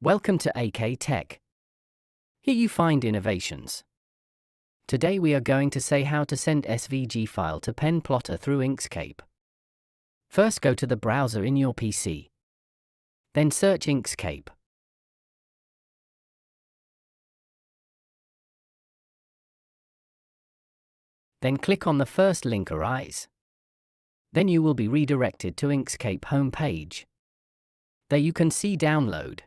Welcome to AK Tech. Here you find innovations. Today we are going to say how to send SVG file to Pen Plotter through Inkscape. First go to the browser in your PC. Then search Inkscape. Then click on the first link arise. Then you will be redirected to Inkscape homepage. There you can see download.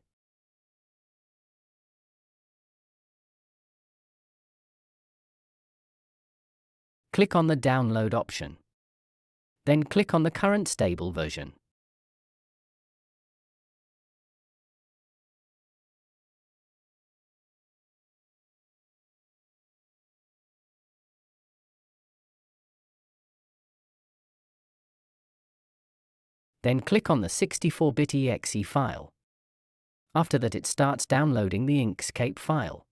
Click on the download option. Then click on the current stable version. Then click on the 64-bit exe file. After that it starts downloading the Inkscape file.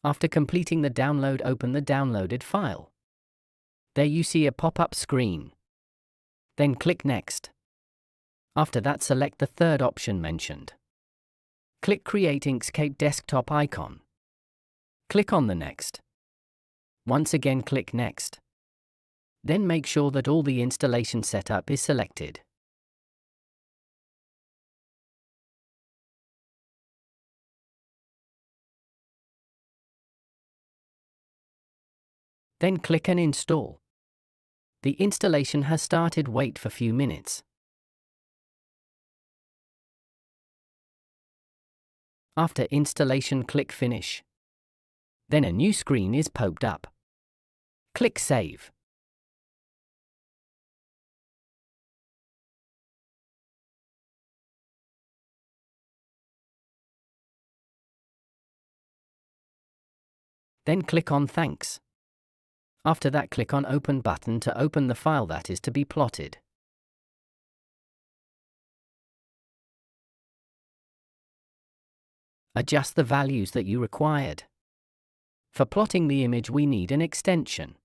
After completing the download, open the downloaded file. There you see a pop-up screen. Then click Next. After that select the third option mentioned. Click Create Inkscape desktop icon. Click on the Next. Once again click Next. Then make sure that all the installation setup is selected. Then click and install. The installation has started. Wait for few minutes. After installation click Finish. Then a new screen is popped up. Click Save. Then click on Thanks. After that click on Open button to open the file that is to be plotted. Adjust the values that you required. For plotting the image we need an extension.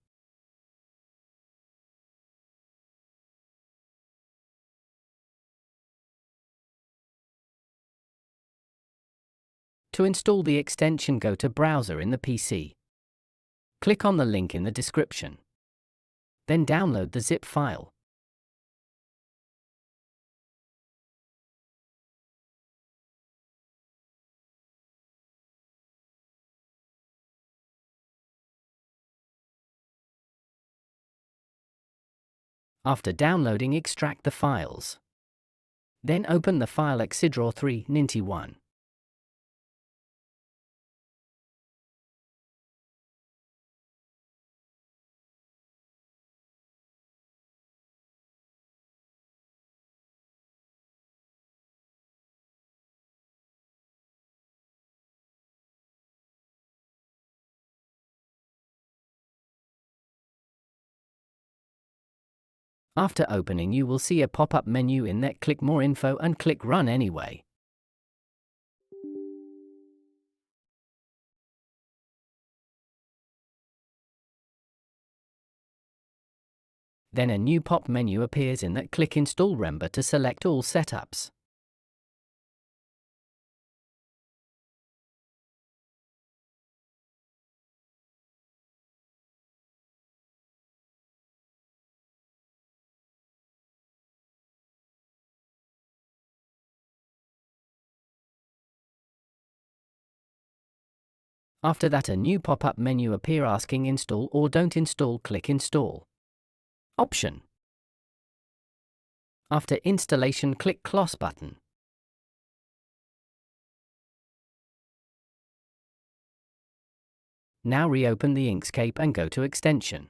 To install the extension go to Browser in the PC. Click on the link in the description. Then download the zip file. After downloading, extract the files. Then open the file AxiDraw 391. After opening you will see a pop-up menu in there. Click More Info and click Run Anyway. Then a new pop menu appears in that. Click Install. Remember to select all setups. After that a new pop-up menu appear asking install or don't install. Click Install option. After installation click Close button. Now reopen the Inkscape and go to Extension.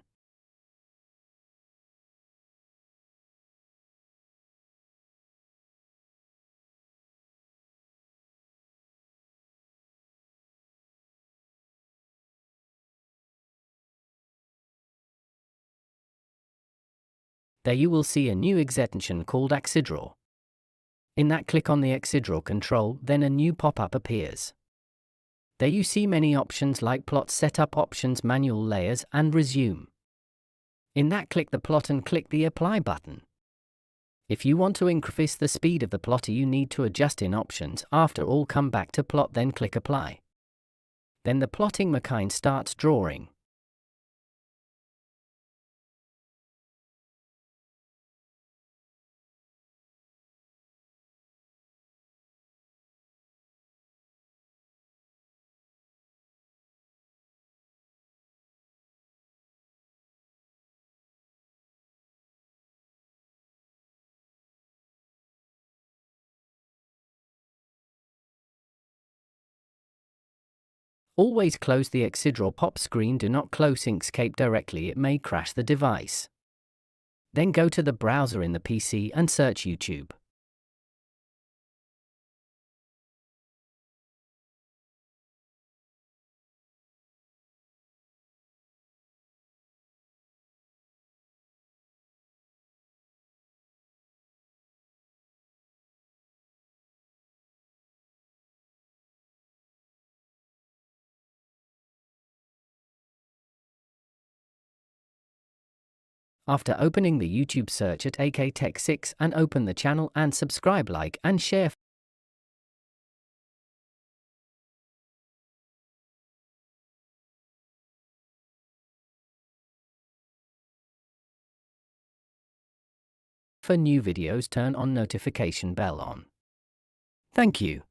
There you will see a new extension called AxiDraw. In that, click on the AxiDraw control, then a new pop-up appears. There you see many options like Plot Setup Options, Manual Layers, and Resume. In that, click the plot and click the Apply button. If you want to increase the speed of the plotter, you need to adjust in Options. After all, come back to Plot, then click Apply. Then the plotting machine starts drawing. Always close the AxiDraw pop screen. Do not close Inkscape directly, it may crash the device. Then go to the browser in the PC and search YouTube. After opening the YouTube, search at AK Tech 6 and open the channel and subscribe, like, and share. For new videos, turn on notification bell on. Thank you.